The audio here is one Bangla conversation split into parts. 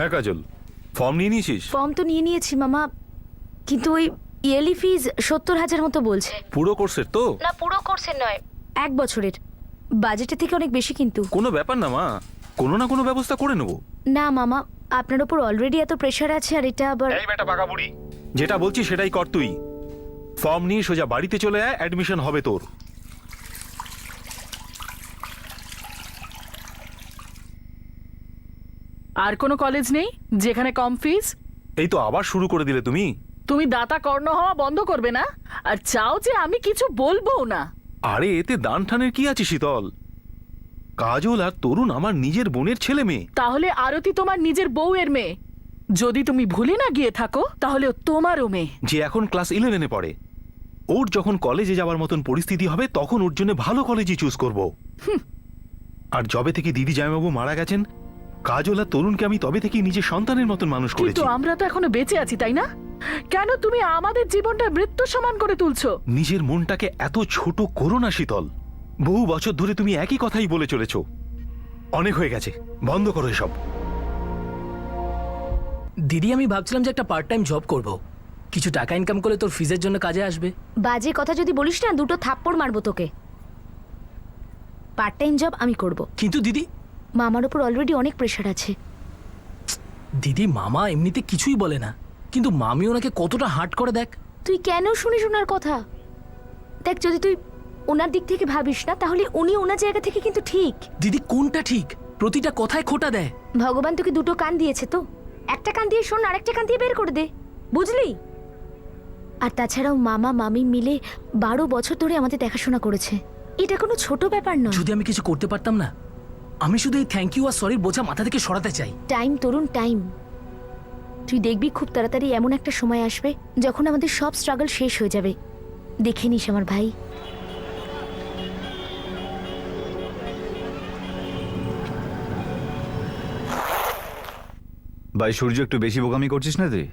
হ্যাঁ কাজল, ফর্ম নিয়ে নিয়েছিস? ফর্ম তো নিয়ে নিয়েছি মামা, কিন্তু ওই ইয়ারলি ফিজ 70,000 মতো বলছে। পুরো কোর্সের তো? না, পুরো কোর্সের নয়, 1 বছরের। বাজেটের থেকে অনেক বেশি কিন্তু। কোনো ব্যাপার না মা, কোনো না কোনো ব্যবস্থা করে নেবো। না মামা, আপনার উপর অলরেডি এত প্রেশার আছে, আর এটা আবার। এই বেটা পাকা বুড়ি, যেটা বলছি সেটাই কর তুই। ফর্ম নিয়ে সোজা বাড়িতে চলে আয়, অ্যাডমিশন হবে তোর। আর কোনো কলেজ নেই যেখানে কম ফিস? এই তো আবার শুরু করে দিলে তুমি। তুমি দাতা কর্ণ হওয়া বন্ধ করবে না, আর চাও যে আমি কিছু বলবো না। আরে এতে দান ঠানের কি আছে শীতল? কাজল আর তরুণ আমার নিজের বোনের ছেলে মেয়ে। তাহলে আরতি তোমার নিজের বউয়ের মেয়ে। যদি তুমি ভুলে না গিয়ে থাকো তাহলে ও তোমারও মেয়ে। যে এখন ক্লাস 11-এ পড়ে, ওর যখন কলেজে যাওয়ার মতন পরিস্থিতি হবে তখন ওর জন্য ভালো কলেজই চুজ করব। আর যবে থেকে দিদি জামাইবাবু মারা গেছেন, কাজল আর তরুণকে আমি তবে থেকে নিজের সন্তানের মতন মানুষ কিন্তু করেছি। আমরা তো এখনো বেঁচে আছি, তাই না? কেন তুমি আমাদের জীবনটা মৃত্যু সমান করে তুলছো? নিজের মনটাকে এত ছোট করো না শীতল। বহু বছর ধরে তুমি একই কথাই বলে চলেছ। অনেক হয়ে গেছে, বন্ধ করো এসব। দিদি, আমি ভাবছিলাম যে একটা পার্ট টাইম জব করব, কিছু টাকা ইনকাম করলে তোর ফিজের জন্য কাজে আসবে। বাজে কথা যদি বলিস না, 2 থাপ্পড় মারবো তোকে। পার্ট টাইম জব আমি করব। কিন্তু দিদি, মামার উপর অলরেডি অনেক প্রেশার আছে। দিদি মামা এমনিতে কিছুই বলে না, কিন্তু মামি ওনাকে কতটা হার্ট করে দেখ। তুই কেন শুনিস ওনার কথা? দেখ, যদি তুই ওনার দিক থেকে ভাবিস না, তাহলে উনি ওনার জায়গা থেকে কিন্তু ঠিক। দিদি কোনটা ঠিক? প্রতিটা কথায় খোঁটা দেয়। ভগবান তোকে 2 কান দিয়েছে তো, একটা কান দিয়ে শোন, আরেকটা কান দিয়ে বের করে দে, বুঝলি? আর তাছাড়াও মামা মামি মিলে 12 বছর ধরে আমাদের দেখাশোনা করেছে, এটা কোনো ছোট ব্যাপার নয়। যদি আমি কিছু করতে পারতাম না, আমি শুধু এই থ্যাংক ইউ আর সরির বোঝা মাথা থেকে সরাতে চাই। টাইম তরুণ, টাইম। তুই দেখবি খুব তাড়াতাড়ি এমন একটা সময় আসবে যখন আমাদের সব স্ট্রাগল শেষ হয়ে যাবে। দেখে নিস আমার ভাই। ভাই সূর্য, একটু বেশি বোকামি করছিস না তুই?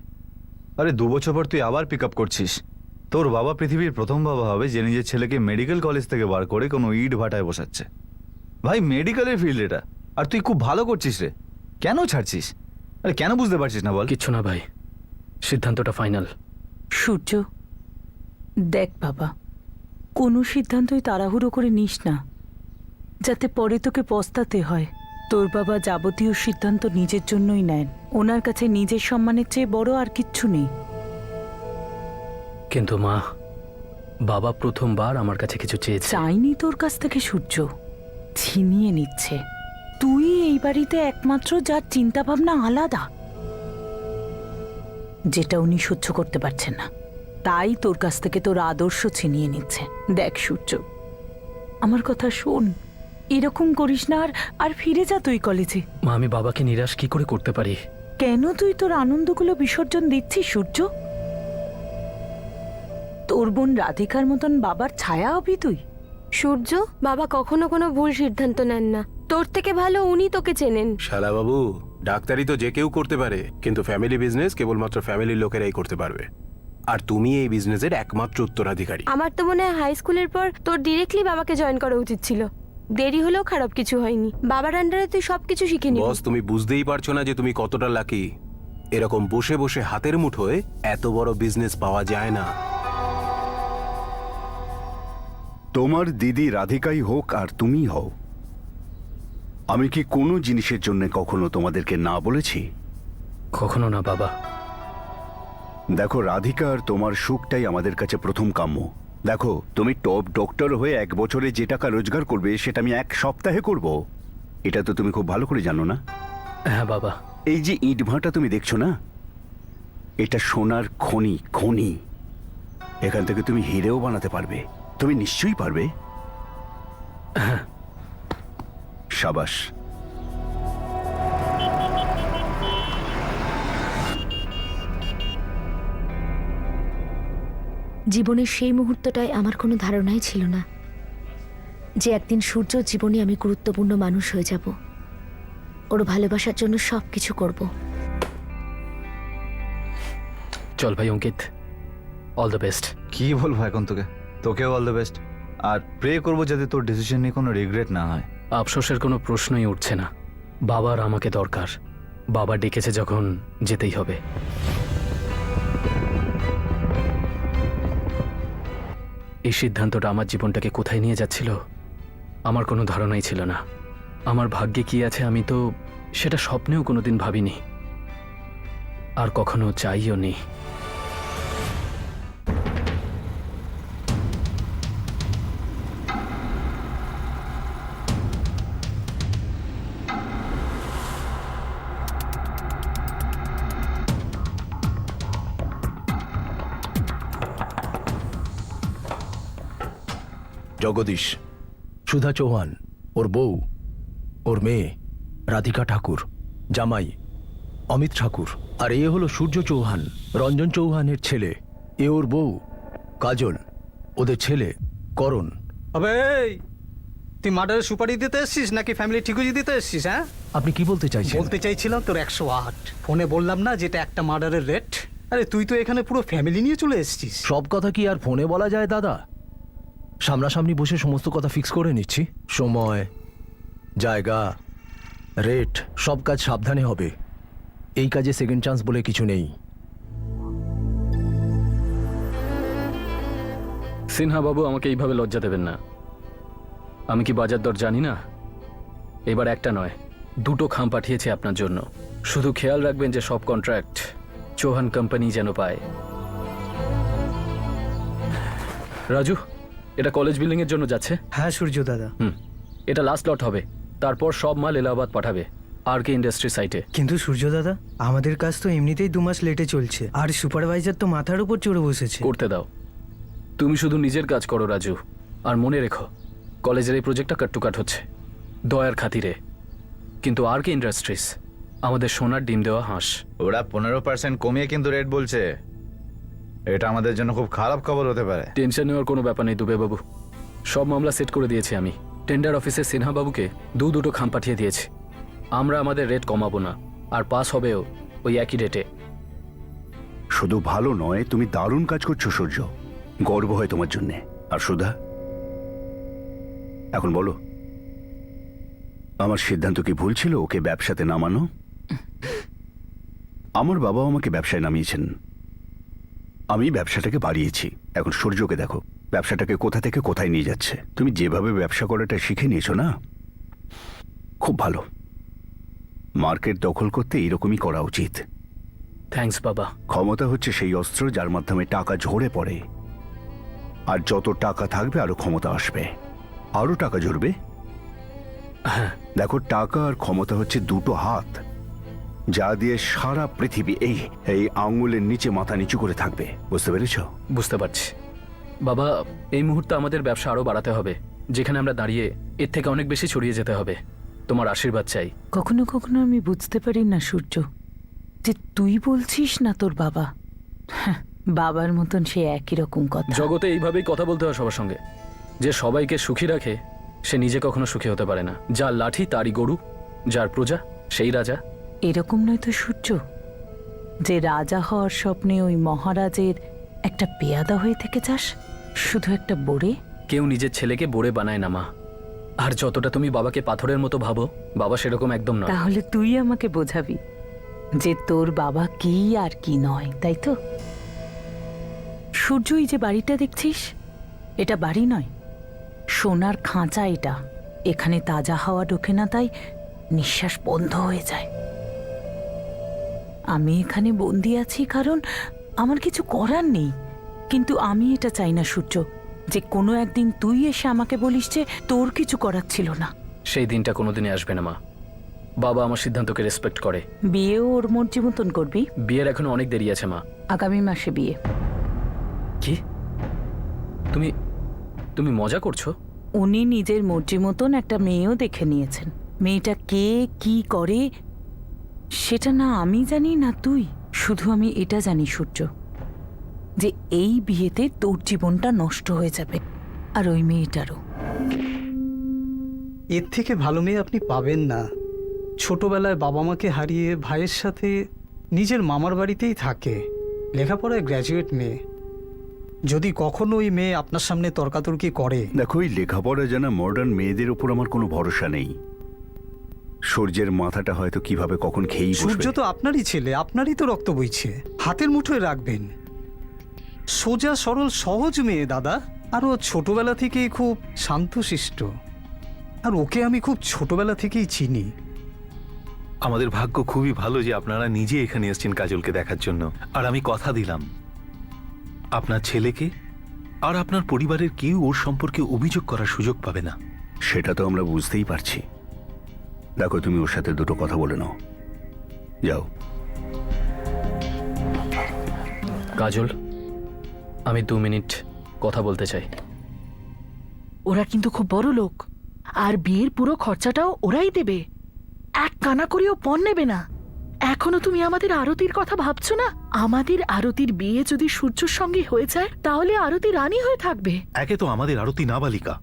আরে 2 বছর পর তুই আবার পিক আপ করছিস। তোর বাবা পৃথিবীর প্রথম বাবা হবে যে নিজের ছেলেকে মেডিকেল কলেজ থেকে বার করে কোনো ইট ভাটায় বসাচ্ছে। ভাই মেডিকেলের ফিল্ড এটা, আর তুই খুব ভালো করছিস রে। কেন ছাড়ছিস? আরে কেন বুঝতে পারছিস না বল? কিচ্ছু না ভাই, সিদ্ধান্তটা ফাইনাল। সূর্য, দেখ বাবা, কোনো সিদ্ধান্তই তাড়াহুড়ো করে নিস না, যাতে পরে তোকে পস্তাতে হয়। তোর বাবা যাবতীয় সিদ্ধান্ত নিজের জন্যই নেন, ওনার কাছে নিজের সম্মানের চেয়ে বড় আর কিচ্ছু নেই। কিন্তু মা, বাবা প্রথমবার আমার কাছে কিছু চেয়েছে। চাইনি তোর কাছ থেকে সূর্য, ছিনিয়ে নিচ্ছে। তুই এই বাড়িতে একমাত্র যার চিন্তা ভাবনা আলাদা, যেটা উনি সহ্য করতে পারছেন না, তাই তোর কাছ থেকে তোর আদর্শ ছিনিয়ে নিচ্ছে। দেখ সূর্য, আমার কথা শোন, এরকম করিস না, আর ফিরে যা তুই কলেজে। মা, আমি বাবাকে নিরাশ কি করে করতে পারি? কেন তুই তোর আনন্দগুলো বিসর্জন দিচ্ছিস সূর্য? তোর বোন রাধিকার মতন বাবার ছায়া হবি তুই। সূর্য, বাবা কখনো কোনো ভুল সিদ্ধান্ত নেন না, তোর থেকে ভালো উনি তোকে চেনেন। শালা বাবু, ডাক্তারি তো যে কেউ করতে পারে, কিন্তু ফ্যামিলি বিজনেস কেবলমাত্র ফ্যামিলির লোকেরাই করতে পারবে। আর তুমি এই বিজনেসের একমাত্র উত্তরাধিকারী। আমার তো মনে হয় হাই স্কুলের পর তোর ডিরেক্টলি বাবাকে জয়েন করা উচিত ছিল। দেরি হলেও খারাপ কিছু হয়নি, বাবার আন্ডারে তুই সবকিছু শিখে নিবি। বস, তুমি বুঝতেই পারছো না যে তুমি কতটা লাকি। এরকম বসে বসে হাতের মুঠোয় এত বড় বিজনেস পাওয়া যায় না। তোমার দিদি রাধিকাই হোক আর তুমি হও, আমি কি কোনো জিনিসের জন্য কখনো তোমাদেরকে না বলেছি? কখনো না বাবা। দেখো, রাধিকা আর তোমার সুখটাই আমাদের কাছে প্রথম কাম্য। দেখো, তুমি টপ ডক্টর হয়ে 1 বছরে যে টাকা রোজগার করবে সেটা আমি 1 সপ্তাহে করব, এটা তো তুমি খুব ভালো করে জানো না? হ্যাঁ বাবা। এই যে ইট ভাটা তুমি দেখছো না, এটা সোনার খনি। খনি, এখান থেকে তুমি হিরেও বানাতে পারবে। তুমি নিশ্চয়ই পারবে। সাবাস। জীবনের সেই মুহূর্তটায় আমার কোনো ধারণাই ছিল না যে একদিন সূর্য জীবনে আমি গুরুত্বপূর্ণ মানুষ হয়ে যাব। ওর ভালোবাসার জন্য সবকিছু করব। চল ভাই অঙ্কিত, অল দ্য বেস্ট। কি বলবো এখন তোকে? তোকেও অল দ্য বেস্ট, আর প্রে করবো যাতে তোর ডিসিশন নিয়ে কোনো রিগ্রেট না হয়। আফসোসের কোনো প্রশ্নই উঠছে না, বাবার আমাকে দরকার। বাবা ডেকেছে যখন যেতেই হবে। এই সিদ্ধান্তটা আমার জীবনটাকে কোথায় নিয়ে যাচ্ছিল আমার কোনো ধারণাই ছিল না। আমার ভাগ্যে কি আছে আমি তো সেটা স্বপ্নেও কোনোদিন ভাবিনি, আর কখনো চাইও নি। জগদীশ, সুধা চৌহান, ওর বউ, ওর মেয়ে রাধিকা ঠাকুর, জামাই অমিত ঠাকুর, আর এ হলো সূর্য চৌহান, রঞ্জন চৌহানের ছেলে। এ ওর বউ কাজল, ওদের ছেলে করণ। আবে এই, তুই মার্ডারের সুপারি দিতে এসছিস নাকি ফ্যামিলি ঠিকুজি দিতে এসছিস? হ্যাঁ, আপনি কি বলতে চাইছেন? বলতে চাইছিলাম তোর 108 ফোনে বললাম না যেটা একটা মার্ডারের রেট। আরে তুই তো এখানে পুরো ফ্যামিলি নিয়ে চলে এসছিস। সব কথা কি আর ফোনে বলা যায় দাদা? সামনাসামনি বসে সমস্ত কথা ফিক্স করে নিচ্ছি। সময়, জায়গা, রেট, সব কাজ সাবধানে হবে। এই কাজে সেকেন্ড চান্স বলে কিছু নেই। সিনহা বাবু, আমাকে এইভাবে লজ্জা দেবেন না। আমি কি বাজার দর জানি না? এবার একটা নয়, দুটো খাম পাঠিয়েছি আপনার জন্য। শুধু খেয়াল রাখবেন যে সব কন্ট্রাক্ট চৌহান কোম্পানি যেন পায়। রাজু, এটা কলেজ বিল্ডিং এর জন্য যাচ্ছে। হ্যাঁ সূর্য দাদা, এটা লাস্ট লট হবে, তারপর সব মাল এলাহাবাদ পাঠাবে আর কে ইন্ডাস্ট্রি সাইটে। কিন্তু সূর্য দাদা, আমাদের কাজ তো এমনিতেই 2 মাস লেটে চলছে, আর সুপারভাইজার তো মাথার উপর চড়ে বসেছে। করতে দাও, তুমি শুধু নিজের কাজ করো রাজু। আর মনে রেখো, কলেজের এই প্রজেক্টটা কাট টু কাট হচ্ছে দয়ার খাতিরে, কিন্তু আর কে ইন্ডাস্ট্রিজ আমাদের সোনার ডিম দেওয়া হাঁস। ওরা 15% কমিয়ে কিন্তু রেট বলছে। এটা আমাদের জন্য খুব খারাপ খবর হতে পারে। টেনশন নেওয়ার কোনো ব্যাপার নেই দুবে বাবু, সব মামলা সেট করে দিয়েছি আমি। টেন্ডার অফিসে সিনহা বাবুকে দুটো খাম পাঠিয়ে দিয়েছি। আমরা আমাদের রেট কমাবো না, আর পাস হবেও ওই একই রেটে। শুধু ভালো নয়, তুমি দারুণ কাজ করছো সূর্য, গর্ব হয় তোমার জন্যে। আর সুধা, এখন বলো, আমার সিদ্ধান্ত কি ভুল ছিল ওকে ব্যবসাতে নামানো? আমার বাবা আমাকে ব্যবসায় নামিয়েছেন, আমি ব্যবসাটাকে বাড়িয়েছি। এখন সূর্যকে দেখো, ব্যবসাটাকে কোথা থেকে কোথায় নিয়ে যাচ্ছে। তুমি যেভাবে ব্যবসা করাটা শিখে নিয়েছো না, খুব ভালো। মার্কেট দখল করতে এরকমই করা উচিত। থ্যাঙ্কস বাবা। ক্ষমতা হচ্ছে সেই অস্ত্র যার মাধ্যমে টাকা ঝরে পড়ে, আর যত টাকা থাকবে আরো ক্ষমতা আসবে, আরো টাকা ঝরবে। দেখো, টাকা আর ক্ষমতা হচ্ছে দুটো হাত, যা দিয়ে সারা পৃথিবী এই আঙুলের নিচে মাথা নিচু করে থাকবে। বুঝতে পেরেছো? বুঝতে পারছি বাবা। এই মুহূর্তে আমাদের ব্যবসা আরো বাড়াতে হবে। যেখানে আমরা দাঁড়িয়ে এর থেকে অনেক বেশি ছড়িয়ে যেতে হবে। তোমার আশীর্বাদ চাই। কখনো কখনো আমি বুঝতে পারি না সূর্য, যে তুই বলছিস না তোর বাবা। হ্যাঁ, বাবার মতন সে একই রকম কথা। জগতে এইভাবেই কথা বলতে হয় সবার সঙ্গে। যে সবাইকে সুখী রাখে সে নিজে কখনো সুখী হতে পারে না। যার লাঠি তারই গরু, যার প্রজা সেই রাজা। এরকম নয় তো সূর্য, যে রাজা হওয়ার স্বপ্নে ওই মহারাজের একটা পেয়াদা হয়ে থেকে যাস, শুধু একটা বোরে। কেউ নিজের ছেলেকে বোরে বানায় না মা। আর যতটা তুমি বাবাকে পাথরের মতো ভাবো, বাবা সেরকম একদম নয়। তাহলে তুই আমাকে বোঝাবি যে তোর বাবা কি আর কি নয়, তাই তো? সূর্য, এই যে বাড়িটা দেখছিস, এটা বাড়ি নয়, সোনার খাঁচা এটা। এখানে তাজা হাওয়া ঢোকে না, তাই নিঃশ্বাস বন্ধ হয়ে যায়। আমি এখানে বন্দি আছি কারণ আমার কিছু করার নেই, কিন্তু আমি এটা চাই না সূর্য, যে কোনো একদিন তুই এসে আমাকে বলিস যে তোর কিছু করার ছিল না। সেই দিনটা কোনোদিনই আসবে না মা। বাবা আমার সিদ্ধান্তকে রেসপেক্ট করে। বিয়েও ওর মর্জি মতন করবি? বিয়ের এখনো অনেক দেরি আছে মা। আগামী মাসে বিয়ে। কি? তুমি তুমি মজা করছো? উনি নিজের মর্জি মতন একটা মেয়েও দেখে নিয়েছেন। মেয়েটা কে কি করে সেটা না আমি জানি না তুই, শুধু আমি এটা জানি সূর্য, যে এই বিয়েতে তোর জীবনটা নষ্ট হয়ে যাবে, আর ওই মেয়েটারও। এর থেকে ভালো মেয়ে আপনি পাবেন না। ছোটবেলায় বাবা মাকে হারিয়ে ভাইয়ের সাথে নিজের মামার বাড়িতেই থাকে, লেখাপড়ায় গ্র্যাজুয়েট মেয়ে। যদি কখনো ওই মেয়ে আপনার সামনে তর্কাতর্কি করে। দেখো, এই লেখাপড়া জানা মডার্ন মেয়েদের উপর আমার কোনো ভরসা নেই। সূর্যের মাথাটা হয়তো কিভাবে কখন খেয়েই বসবে। সূর্য তো আপনারই ছেলে, আপনারই তো রক্ত বইছে, হাতের মুঠোয় রাখবেন। সোজা সরল সহজ মেয়ে দাদা, আর ও ছোটবেলা থেকেই খুব শান্তশিষ্ট, আর ওকে আমি খুব ছোটবেলা থেকেই চিনি। আমাদের ভাগ্য খুবই ভালো যে আপনারা নিজে এখানে এসেছেন কাজলকে দেখার জন্য। আর আমি কথা দিলাম আপনার ছেলেকে আর আপনার পরিবারের কেউ ওর সম্পর্কে অভিযোগ করার সুযোগ পাবে না। সেটা তো আমরা বুঝতেই পারছি। দেখো, তুমি ওর সাথে দুটো কথা বলে নাও, যাও। কাজল, আমি 2 মিনিট কথা বলতে চাই। ওরা কিন্তু খুব বড় লোক, আর বিয়ের পুরো খরচাটাও ওরাই দেবে। এক কানা করেও পণ নেবে না। এখনো তুমি আমাদের আরতির কথা ভাবছো না? আমাদের আরতির বিয়ে যদি সূর্যর সঙ্গে হয়ে যায়, তাহলে আরতি রানী হয়ে থাকবে। একে তো আমাদের আরতি নাবালিকা,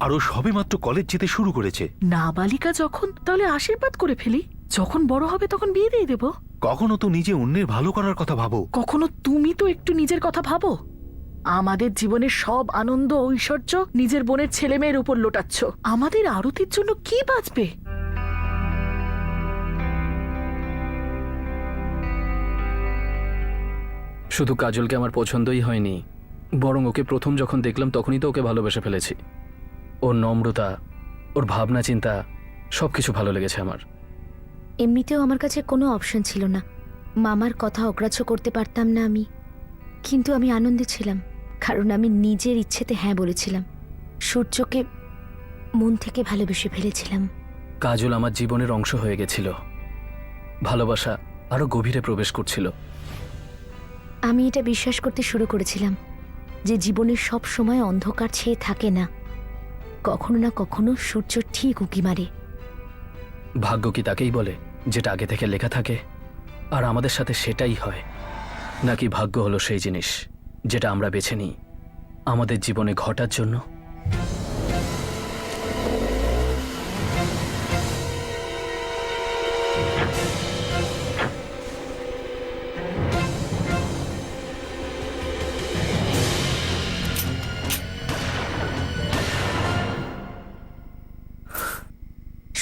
আর ও সবেমাত্র কলেজ যেতে শুরু করেছে। নাবালিকা যখন, তাহলে আশীর্বাদ করে ফেলি। যখন বড় হবে তখন বিয়ে দিয়ে দেবো। কখনো তো নিজে অন্যের ভালো করার কথা ভাবো। কখনো তুমি তো একটু নিজের কথা ভাবো। আমাদের জীবনের সব আনন্দ ঐশ্বর্য নিজের বোনের ছেলে মেয়ের উপর লোটাচ্ছ। আমাদের আরতির জন্য কি বাঁচবে? শুধু কাজলকে আমার পছন্দই হয়নি, বরং ওকে প্রথম যখন দেখলাম তখনই তো ওকে ভালোবেসে ফেলেছি। ওর নম্রতা, ওর ভাবনা চিন্তা সবকিছু ভালো লেগেছে আমার। এমনিতেও আমার কাছে কোনো অপশন ছিল না, মামার কথা অগ্রাহ্য করতে পারতাম না আমি। কিন্তু আমি আনন্দে ছিলাম, কারণ আমি নিজের ইচ্ছেতে হ্যাঁ বলেছিলাম। সূর্যকে মন থেকে ভালোবেসে ফেলেছিলাম। কাজল আমার জীবনের অংশ হয়ে গেছিল, ভালোবাসা আরো গভীরে প্রবেশ করছিল। আমি এটা বিশ্বাস করতে শুরু করেছিলাম যে জীবনের সব সময় অন্ধকার ছেয়ে থাকে না, কখনো না কখনো সূর্য ঠিক উঁকি মারে। ভাগ্য কি তাকেই বলে যেটা আগে থেকে লেখা থাকে? আর আমাদের সাথে সেটাই হয়, নাকি ভাগ্য হলো সেই জিনিস যেটা আমরা বেছে নিই আমাদের জীবনে ঘটার জন্য?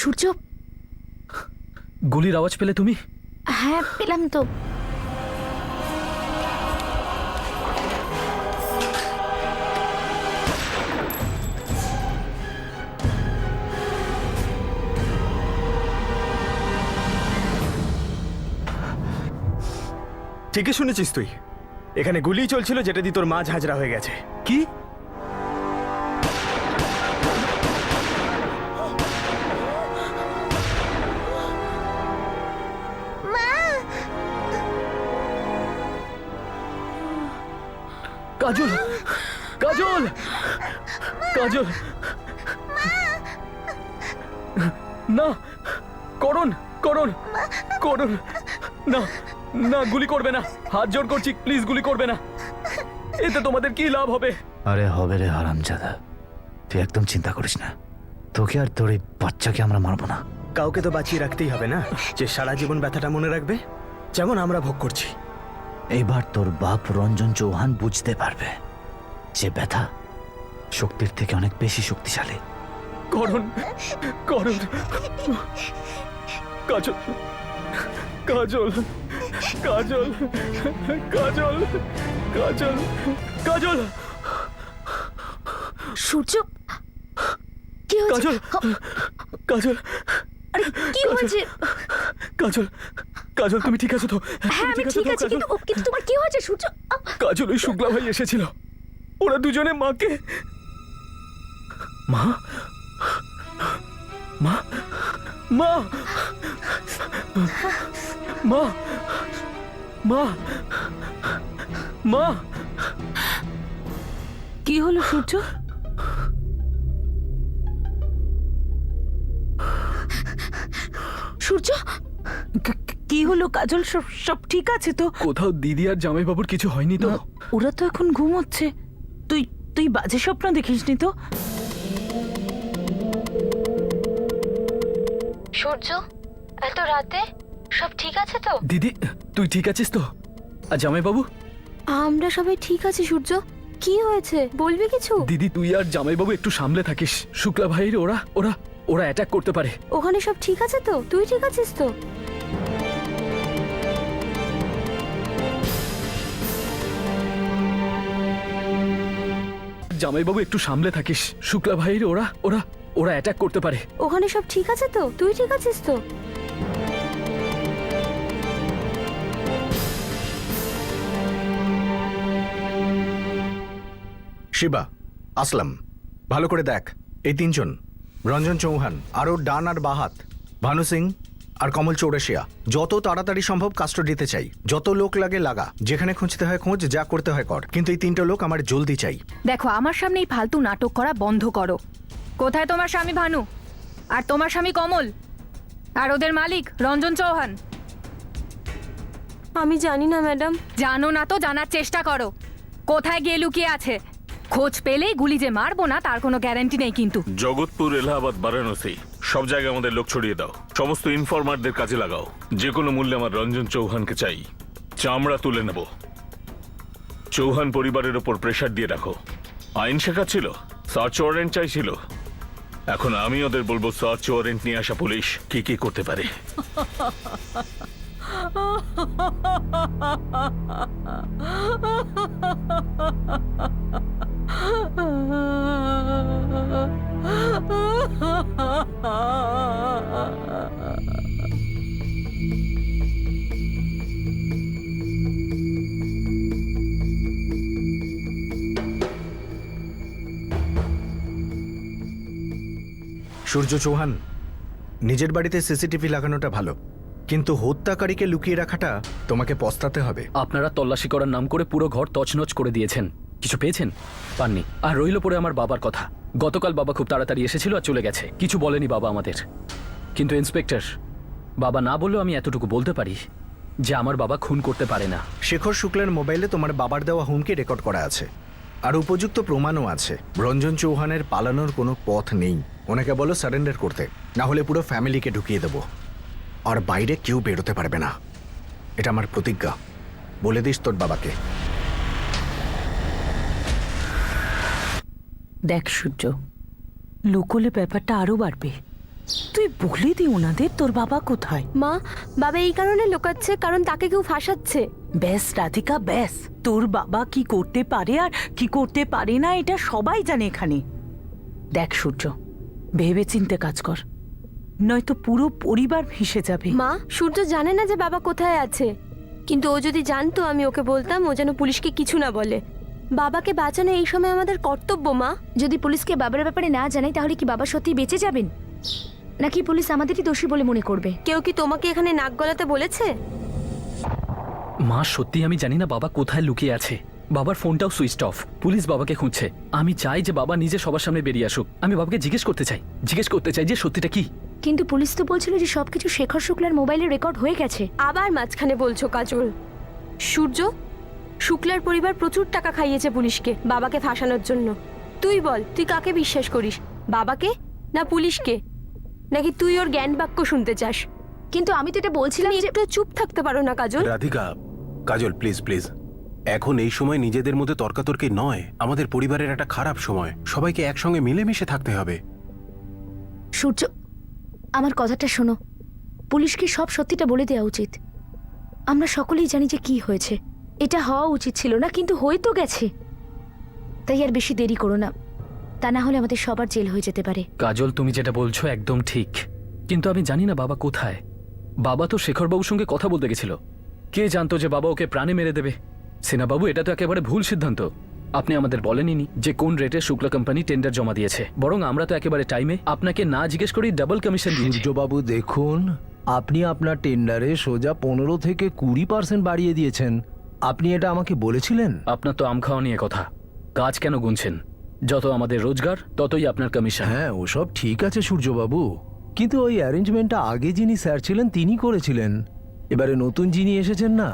সূর্য, গুলির আওয়াজ পেলে তুমি? হ্যাঁ পেলাম তো। ঠিকই শুনেছিস তুই, এখানে গুলি চলছিল যেটা দিয়ে তোর মাঝ হাজরা হয়ে গেছে। কি? কাজল, কাজল, কাজল, না, করুন, করুন, করুন, না, না, গুলি করবে না, হাত জোর করছি, প্লিজ গুলি করবে না। এতে তোমাদের কি লাভ হবে? আরে হবে রে হারামজাদা, তুই একদম চিন্তা করিস না, তোকে আর তোর এই বাচ্চাকে আমরা মারবো না। কাউকে তো বাঁচিয়ে রাখতেই হবে না, যে সারা জীবন ব্যথাটা মনে রাখবে, যেমন আমরা ভোগ করছি। এইবার তোর বাপ রঞ্জন চৌহান বুঝতে পারবে যে ব্যথা শক্তির থেকে অনেক বেশি শক্তিশালী। করুন, করুন, কাজল, কাজল, কাজল, কাজল, কাজল, কাজল, সূর্য, কি হয়েছে? কাজল, কাজল, আরে কি হয়েছে? কাজল, কাজল, তুমি ঠিক আছো তো? হ্যাঁ আমি ঠিক আছি, কিন্তু তোমার কি হয়েছে সূর্য? কাজল, ওই শুক্লা ভাই এসেছিল, ওরা দুজনে মাকে, মা, মা, মা, মা, মা, মা। কি হলো সূর্য? সূর্য, কি হলো কাজল? সব সব ঠিক আছে তো? কোথাও দিদি আর জামাইবাবুর কিছু হয়নি তো? ওরা তো এখন ঘুমোচ্ছে। তুই তুই বাজে স্বপ্ন দেখিসনি তো? সূর্য, এত রাতে সব ঠিক আছে তো? দিদি, তুই ঠিক আছিস তো? আর জামাইবাবু? আমরা সবাই ঠিক আছি সূর্য। কি হয়েছে বলবি কিছু? দিদি, তুই আর জামাইবাবু একটু সামলে থাকিস। শুক্লা ভাইয়ের ওরা ওরা ওরা অ্যাটাক করতে পারে। ওখানে সব ঠিক আছে তো? তুই ঠিক আছিস তো? জামাইবাবু একটু সামলে থাকিস। শুক্লা ভাইয়ের ওরা ওরা ওরা অ্যাটাক করতে পারে। ওখানে সব ঠিক আছে তো? তুই ঠিক আছিস তো? শিবা, আসলাম, ভালো করে দেখ। এই তিনজন, রঞ্জন চৌহান আর ওর ডান আর বাহাত, ভানু সিং আর কমল চৌরাশিয়া, যত তাড়াতাড়ি সম্ভব কাস্টডিতে চাই। যত লোক লাগে লাগা, যেখানে খুঁজতে হয় খোঁজ, যা করতে হয় কর, কিন্তু এই তিনটা লোক আমার জলদি চাই। দেখো, আমার সামনে এই ফালতু নাটক করা বন্ধ করো। কোথায় তোমার স্বামী ভানু আর তোমার স্বামী কমল আর ওদের মালিক রঞ্জন চৌহান? আমি জানি না ম্যাডাম। জানো না তো জানার চেষ্টা করো। কোথায় গিয়ে লুকিয়ে আছে? খোঁজ পেলেই গুলি যে মারবো না তার কোনো গ্যারান্টি নেই কিন্তু। জগৎপুর, এলাহাবাদ, বারাণসী সব জায়গায় আমাদের লোক ছড়িয়ে দাও। সমস্ত ইনফরমারদের কাজে লাগাও। যে কোনো মূল্যে আমার রঞ্জন চৌহানকে চাই। চামড়া তুলে নেব। চৌহান পরিবারের ওপর প্রেশার দিয়ে রাখো। আইন শেখাচ্ছিল, সার্চ ওয়ারেন্ট চাইছিল। এখন আমি ওদের বলবো সার্চ ওয়ারেন্ট নিয়ে আসা পুলিশ কি কি করতে পারে। সূর্য চৌহান, নিজের বাড়িতে সিসিটিভি লাগানোটা ভালো, কিন্তু হত্যাকারীকে লুকিয়ে রাখাটা তোমাকে পস্তাতে হবে। আপনারা তল্লাশি করার নাম করে পুরো ঘর তছনছ করে দিয়েছেন। কিছু পেয়েছেন? পাননি। আর রইল পরে আমার বাবার কথা। গতকাল বাবা খুব তাড়াতাড়ি এসেছিল আর চলে গেছে। কিছু বলেনি বাবা আমাদের। কিন্তু ইন্সপেক্টর, বাবা না বললেও আমি এতটুকু বলতে পারি যে আমার বাবা খুন করতে পারে না। শেখর শুক্লার মোবাইলে তোমার বাবার দেওয়া হুমকি রেকর্ড করা আছে, আর উপযুক্ত প্রমাণও আছে। রঞ্জন চৌহানের পালানোর কোনো পথ নেই। ওনাকে বলো সারেন্ডার করতে, না হলে পুরো ফ্যামিলিকে ঢুকিয়ে দেবো, আর বাইরে কেউ বেরোতে পারবে না। এটা আমার প্রতিজ্ঞা। বলে দিস তোর বাবাকে। দেখ সূর্য, লুকোলে ব্যাপারটা আরো বাড়বে। তুই বলে দি ওনাদের তোর বাবা কোথায়। মা, বাবা এই কারণে লুকাচ্ছে কারণ তাকে কেউ ফাঁসাচ্ছে। ব্যাস রাধিকা, ব্যাস। তোর বাবা কি করতে পারে আর কি করতে পারে না এটা সবাই জানে এখানে। দেখ সূর্য, ভেবে চিন্তে কাজ কর, নয়তো পুরো পরিবার ভেসে যাবে। মা, সূর্য জানে না যে বাবা কোথায় আছে, কিন্তু ও যদি জানতো আমি ওকে বলতাম ও যেন পুলিশকে কিছু না বলে। বাবাকে বাঁচানো এই সময় আমাদের কর্তব্য। মা, যদি পুলিশকে বাবার ব্যাপারে না জানাই তাহলে কি বাবা সত্যি বেঁচে যাবেন, নাকি পুলিশ আমাদেরই দোষী বলে মনে করবে? কেউ কি তোমাকে এখানে নাক গলাতে বলেছে? মা, সত্যি আমি জানি না বাবা কোথায় লুকিয়ে আছে। বাবার ফোনটাও সুইচ অফ। পুলিশ বাবাকে খুঁজছে। আমি চাই যে বাবা নিজে সবার সামনে বেরিয়ে আসুক। আমি বাবাকে জিজ্ঞেস করতে চাই যে সত্যিটা কি। কিন্তু পুলিশ তো বলছিল যে সবকিছু শেখর শুক্লার মোবাইলে রেকর্ড হয়ে গেছে। আবার মাঝখানে বলছো কাজল। সূর্য, শুক্লার পরিবার প্রচুর টাকা খাইয়েছে পুলিশকে বাবাকে ফাঁসানোর জন্য। তুই বল, তুই কাকে বিশ্বাস করিস, বাবাকে না পুলিশকে? নাকি তুই ওর জ্ঞান বাক্য শুনতে চাস? কিন্তু আমি তো এটা বলছিলাম যে একটু চুপ থাকতে পারো না কাজল? রাধিকা, কাজল প্লিজ প্লিজ, এখন এই সময় নিজেদের মধ্যে তর্কাতর্কি নয়। আমাদের পরিবারের একটা খারাপ সময়, সবাইকে একসঙ্গে মিলেমিশে থাকতে হবে। সূর্য, আমার কথাটা শোনো। পুলিশকে সব সত্যিটা বলে দেওয়া উচিত। আমরা সকলেই জানি যে কি হয়েছে। এটা হওয়া উচিত ছিল না, কিন্তু হয়ে তো গেছে। তাই আর বেশি দেরি করো না, তা না হলে আমাদের সবার জেল হয়ে যেতে পারে। কাজল, তুমি যেটা বলছো একদম ঠিক, কিন্তু আমি জানি না বাবা কোথায়। বাবা তো শেখরবাবুর সঙ্গে কথা বলতে গেছিল। কে জানতো যে বাবা ওকে প্রাণে মেরে দেবে? সেনাবাবু, এটা তো একেবারে ভুল সিদ্ধান্ত। আপনি আমাদের বলেননি যে কোন রেটে শুক্লা কোম্পানি টেন্ডার জমা দিয়েছে, বরং আমরা তো একেবারে টাইমে আপনাকে না জিজ্ঞেস করেই ডাবল কমিশন দিয়েছি। সূর্যবাবু দেখুন, আপনি আপনার টেন্ডারে সোজা 15 থেকে 20% বাড়িয়ে দিয়েছেন। আপনি এটা আমাকে বলেছিলেন। আপনার তো আম খাওয়া নিয়ে কথা। কাজ কেন গুনছেন? যত আমাদের রোজগার ততই আপনার কমিশন। হ্যাঁ, ওসব ঠিক আছে সূর্যবাবু, কিন্তু ওই অ্যারেঞ্জমেন্টটা আগে যিনি স্যার ছিলেন তিনি করেছিলেন। এবারে নতুন যিনি এসেছেন না,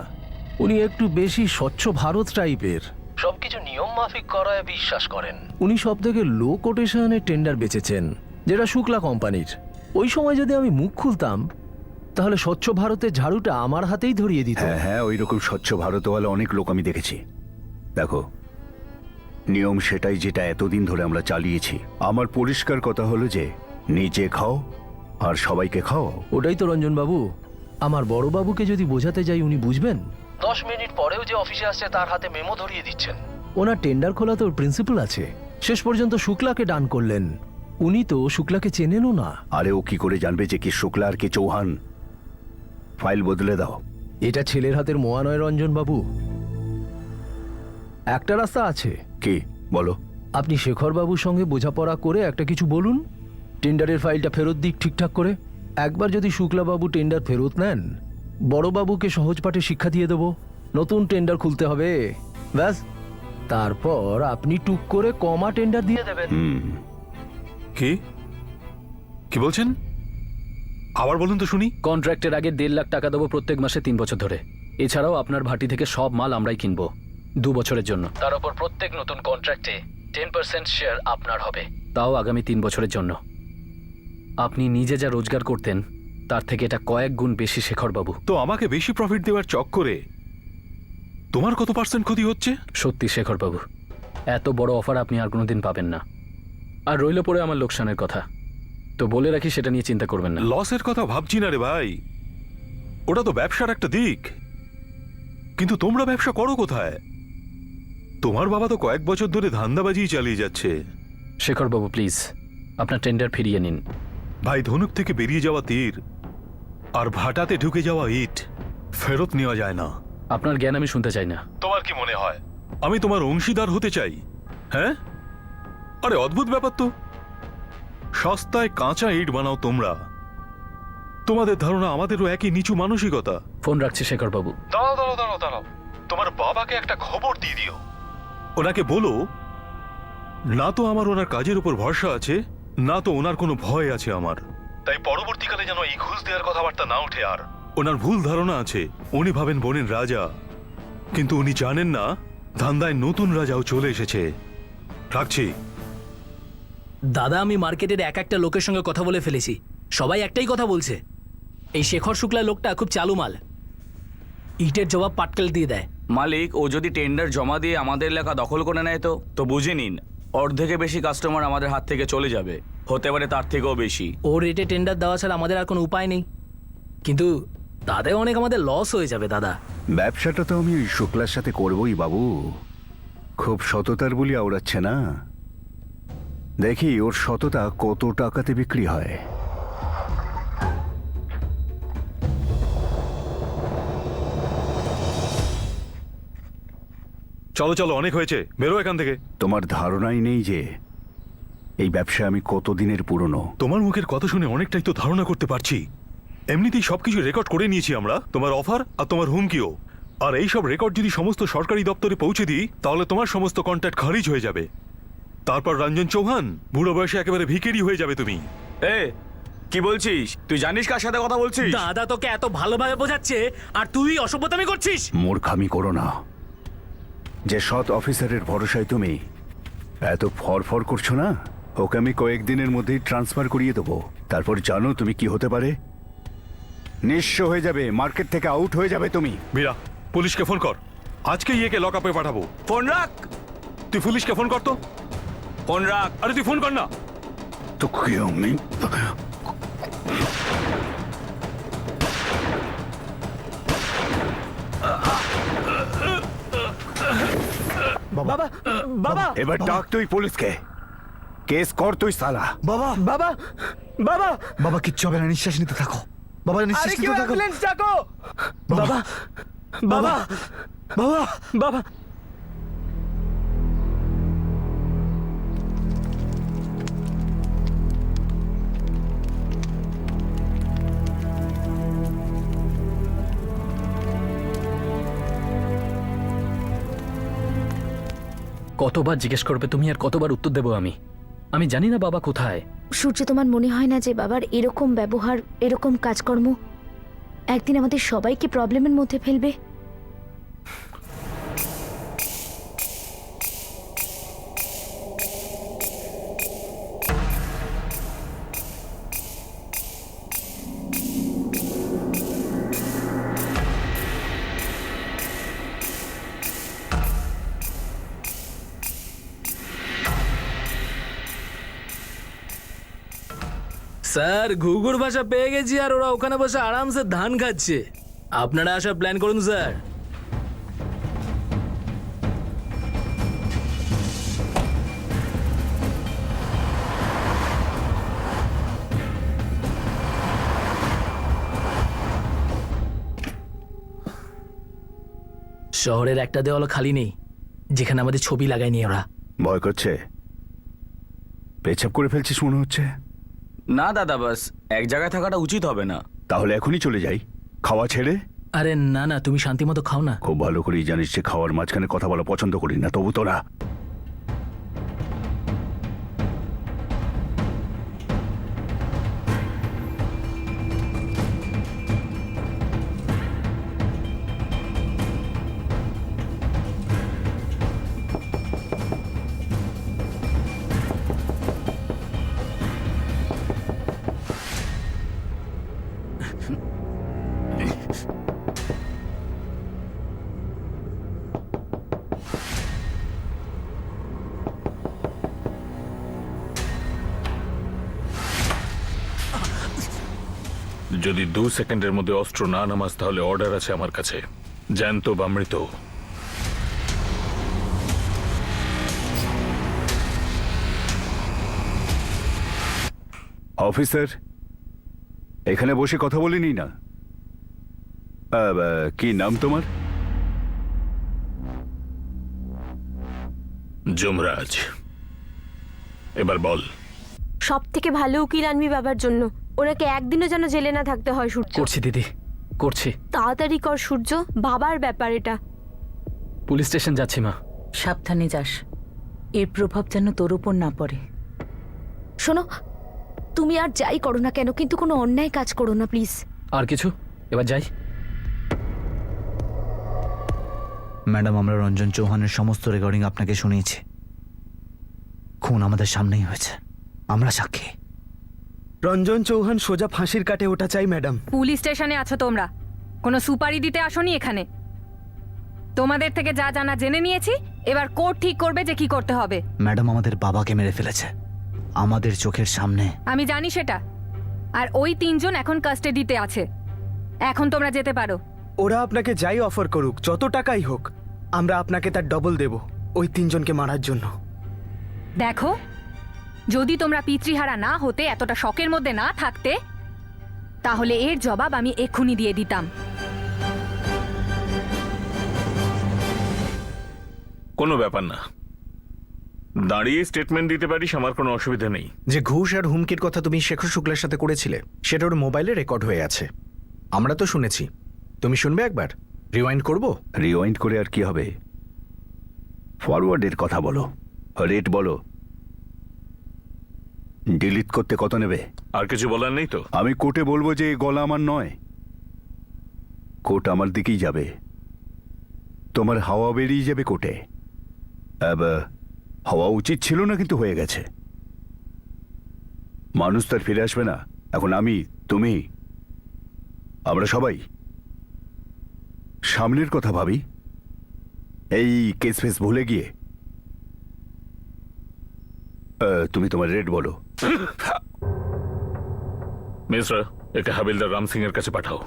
উনি একটু বেশি স্বচ্ছ ভারত টাইপের, সবকিছু নিয়ম মাফিক করায় বিশ্বাস করেন। উনি সব থেকে লো কোটেশনের টেন্ডার বেচেছেন, যেটা শুক্লা কোম্পানির। ওই সময় যদি আমি মুখ খুলতাম তাহলে স্বচ্ছ ভারতের ঝাড়ুটা আমার হাতেই ধরিয়ে দিত। হ্যাঁ হ্যাঁ, ওই রকম স্বচ্ছ ভারতওয়ালা অনেক লোক আমি দেখেছি। দেখো, নিয়ম সেটাই যেটা এতদিন ধরে আমরা চালিয়েছি। আমার পরিষ্কার কথা হলো যে নিজে খাও আর সবাইকে খাও। ওটাই তো রঞ্জন বাবু, আমার বড় বাবুকে যদি বোঝাতে যাই উনি বুঝবেন? 10 মিনিট পরেও যে অফিসে আসছে তার হাতে মেমো ধরিয়ে দিচ্ছেন। ওনার টেন্ডার খোলা তো প্রিন্সিপাল আছে, শেষ পর্যন্ত শুক্লাকে ডান করলেন। উনি তো শুক্লাকে চেনেনও না। আরে ও কি করে জানবে যে কি শুক্লা আর কি চৌহান? ফাইল বদলে দাও। এটা ছেলের হাতের মোয়া নয় রঞ্জন বাবু। একটা রাস্তা আছে। কি বলো? আপনি শেখর বাবুর সঙ্গে বোঝাপড়া করে একটা কিছু বলুন, টেন্ডারের ফাইলটা ফেরত দিক ঠিকঠাক করে। একবার যদি শুক্লাবাবু টেন্ডার ফেরত নেন, বড়বাবুকে সহজ পাঠে শিক্ষা দিয়ে দেব। নতুন টেন্ডার খুলতে হবে, ব্যাস। তারপর আপনি টুক করে কমা টেন্ডার দিয়ে দেবেন। কি কি বলছেন? আবার বলুন তো শুনি। কন্ট্রাক্টের আগে 1.5 লাখ টাকা দেবো প্রত্যেক মাসে 3 বছর ধরে। এছাড়াও আপনার ভাটি থেকে সব মাল আমরাই কিনবো 2 বছরের জন্য। তার উপর প্রত্যেক নতুন কন্ট্রাক্টে 10% শেয়ার আপনার হবে, তাও আগামী 3 বছরের জন্য। আপনি নিজে যা রোজগার করতেন তার থেকে এটা কয়েক গুণ বেশি শেখর বাবু। তো আমাকে বেশি প্রফিট দেওয়ার চক্করে তোমার কত পার্সেন্ট ক্ষতি হচ্ছে? সত্যি শেখর বাবু, এত বড় অফার আপনি আর কোনোদিন পাবেন না। আর রইল পড়ে আমার লোকসানের কথা, তো বলে রাখি সেটা নিয়ে চিন্তা করবেন না। লসের কথা ভাবছি না রে ভাই, ওটা তো ব্যবসার একটা দিক। কিন্তু তোমরা ব্যবসা করো কোথায়? তোমার বাবা তো কয়েক বছর ধরে ধান্দাবাজি চালিয়ে যাচ্ছে। শেখর বাবু প্লিজ আপনার টেন্ডার ফিরিয়ে নিন। ভাই, ধনুক থেকে বেরিয়ে যাওয়া তীর আর ভাটাতে ঢুকে যাওয়া ইট ফেরত নেওয়া যায় না। আপনার জ্ঞান আমি শুনতে চাই না। তোমার কি মনে হয় আমি তোমার অংশীদার হতে চাই? হ্যাঁ, আরে অদ্ভুত ব্যাপার তো। সস্তায় কাঁচা ইট বানাও তোমরা। তোমাদের ধারণা আমাদেরও একই নিচু মানসিকতা। ফোন রাখছি শেখর বাবু। দাঁড়াও, তোমার বাবাকে একটা খবর দিয়ে দিও। ওনাকে বলো না তো আমার ওনার কাজের উপর ভরসা আছে, না তো ওনার কোনো ভয় আছে আমার। তাই পরবর্তীকালে যেন এই ঘুষ দেওয়ার কথাবার্তা না ওঠে। আর ওনার ভুল ধারণা আছে, উনি ভাবেন বনের রাজা, কিন্তু উনি জানেন না ধান্দায় নতুন রাজাও চলে এসেছে। রাখছি। দাদা, আমি মার্কেটের একটা লোকের সঙ্গে কথা বলে ফেলেছি, সবাই একটাই কথা বলছে, এই শেখর শুক্লা লোকটা খুব চালু মাল, ইটের জবাব পাটকেল দিয়ে দেয়। মালিক, ও যদি টেন্ডার জমা দিয়ে আমাদের এলাকা দখল করে নেয় তো বুঝে নিন অর্ধেকে বেশি কাস্টমার আমাদের হাত থেকে চলে যাবে, হতে পারে তার থেকেও বেশি। ও রেটে টেন্ডার দেওয়া ছাড়া আমাদের আর কোনো উপায় নেই, কিন্তু তাতে অনেক আমাদের লস হয়ে যাবে দাদা। ব্যবসাটা তো আমি ওই শুক্লার সাথে করবই বাবু, খুব সততার বলি আওড়াচ্ছে না। দেখি ওর সততা কত টাকাতে বিক্রি হয়। চলো অনেক হয়েছে, বেরো এখান থেকে। তোমার ধারণাই নেই যে এই ব্যবসায় আমি কতদিনের পুরনো। তোমার মুখের কথা শুনে অনেকটাই তো ধারণা করতে পারছি। এমনিতেই সবকিছু রেকর্ড করে নিয়েছি আমরা, তোমার অফার আর তোমার হুমকিও। আর এই সব রেকর্ড যদি সমস্ত সরকারি দপ্তরে পৌঁছে দিই, তাহলে তোমার সমস্ত কন্ট্যাক্ট খারিজ হয়ে যাবে। তারপর রঞ্জন চৌহান বুড়ো বয়সে একেবারে ভিখারি হয়ে যাবে তুমি। কি বলছিস? তুই জানিস কার সাথে কথা বলছিস? দাদা তোকে এত ভালোভাবে বোঝাচ্ছে আর তুই অসভ্যতামি করছিস। মূর্খামি করো না। যে সৎ অফিসারের ভরসায় তুমি এত ফরফর করছো না, ওকে আমি কয়েকদিনের মধ্যেই ট্রান্সফার করিয়ে দেবো। তারপর জানো তুমি কি হতে পারে? নিঃস্ব হয়ে যাবে, মার্কেট থেকে আউট হয়ে যাবে তুমি। বীরা, পুলিশকে ফোন কর, আজকে ইয়েকে লক আপে পাঠাবো। ফোন রাখ। তুই পুলিশকে ফোন কর তো। ফোন রাখ। আরে তুই ফোন কর না। তো কি আমি বাবা, বাবা, এবার ডাক তুই পুলিশকে, কেস কর তুই সালা। বাবা, বাবা, বাবা, বাবা কিচ্ছু হবে না, নিঃশ্বাস নিতে থাকো। বাবা নিঃশ্বাস নিতে থাকো। অ্যাম্বুলেন্স ডাকো। বাবা, বাবা, বাবা, বাবা। কতবার জিজ্ঞেস করবে তুমি, আর কতবার উত্তর দেবো আমি? আমি জানি না বাবা কোথায়। সূর্য, তোমার মনে হয় না যে বাবার এরকম ব্যবহার, এরকম কাজকর্ম একদিন আমাদের সবাইকে প্রবলেমের মধ্যে ফেলবে? স্যার ঘুঘুর ভাষা পেয়ে গেছি আর ওরা ওখানে বসে আরামসে ধান খাচ্ছে। আপনারা আসার প্ল্যান করুন স্যার। শহরের একটা দেওয়ালও খালি নেই যেখানে আমাদের ছবি লাগায়নি ওরা। ভয় করছে? পেছাব করে ফেলছিস মনে হচ্ছে। না দাদা, বাস এক জায়গায় থাকাটা উচিত হবে না। তাহলে এখনই চলে যাই, খাওয়া ছেড়ে। আরে না না, তুমি শান্তি মতো খাও না। খুব ভালো করেই জানিস যে খাওয়ার মাঝখানে কথা বলা পছন্দ করি না, তবু তোরা। যদি 2 সেকেন্ডের মধ্যে অস্ত্র না নামাস তাহলে অর্ডার আছে আমার কাছে, জ্যান্ত বা মৃত। অফিসার, এখানে বসে কথা বলিনি না? কি নাম তোমার? যমরাজ। এবার বল। সব থেকে ভালো উকিল আনবি বাবার জন্য। ওনাকে একদিনও যেন জেলে না থাকতে হয় সূর্য। করছি দিদি, করছি। তাড়াতাড়ি কর সূর্য, বাবার ব্যাপার এটা। পুলিশ স্টেশন যাচ্ছি মা। সাবধানে যাস, এর প্রভাব যেন তোর উপর না পড়ে। শোনো, তুমি আর যাই করো না কেন কিন্তু কোনো অন্যায় কাজ করো না প্লিজ। আর কিছু? এবার যাই। ম্যাডাম, আমরা রঞ্জন চৌহানের সমস্ত রেকর্ডিং আপনাকে শুনিয়েছি। খুন আমাদের সামনেই হয়েছে, আমরা সাক্ষী। রঞ্জন চৌহান সোজা ফাঁসির কাটে ওটা চাই ম্যাডাম। পুলিশ স্টেশনে আছো তোমরা, কোনো সুপারি দিতে আসোনি এখানে। তোমাদের থেকে যা জানা জেনে নিয়েছি, এবার কোর্ট ঠিক করবে যে কি করতে হবে। ম্যাডাম, আমাদের বাবাকে মেরে ফেলেছে আমাদের চোখের সামনে। আমি জানি সেটা, আর ওই 3 জন এখন কাস্টাডিতে আছে। এখন তোমরা যেতে পারো। ওরা আপনাকে যাই অফার করুক, যত টাকাই হোক, আমরা আপনাকে তার ডবল দেব ওই 3 জনকে মারার জন্য। দেখো, যদি তোমরা পিতৃহারা না হতে, এতটা শকের মধ্যে না থাকতে, তাহলে এর জবাব আমি এক্ষুনি দিয়ে দিতাম। কোনো ব্যাপার না, দাঁড়িয়ে স্টেটমেন্ট দিতে পারিস, আমার কোনো অসুবিধা নেই। যে ঘুষ আর হুমকির কথা তুমি শেখর শুক্লার সাথে করেছিলে, সেটা ওর মোবাইলে রেকর্ড হয়ে আছে। আমরা তো শুনেছি। তুমি শুনবে একবার? রিওয়াইন্ড করব? রিওয়াইন্ড করে আর কি হবে? ফরওয়ার্ডের কথা বলো, রেট বলো। ডিলিট করতে কত নেবে? আর কিছু বলার নেই তো? আমি কোর্টে বলবো যে এই গলা আমার নয়, কোর্ট আমার দিকেই যাবে। তোমার হাওয়া বেরিয়ে যাবে কোর্টে। হওয়া উচিত ছিল না, কিন্তু হয়ে গেছে। মানুষ তার ফিরে আসবে না। এখন আমি, তুমি, আমরা সবাই সামনের কথা ভাবি, এই কেস ফেস ভুলে গিয়ে। তুমি তোমার রেট বলো। মিশ্রা, একে হাবিলদার রাম সিং এর কাছে পাঠাও।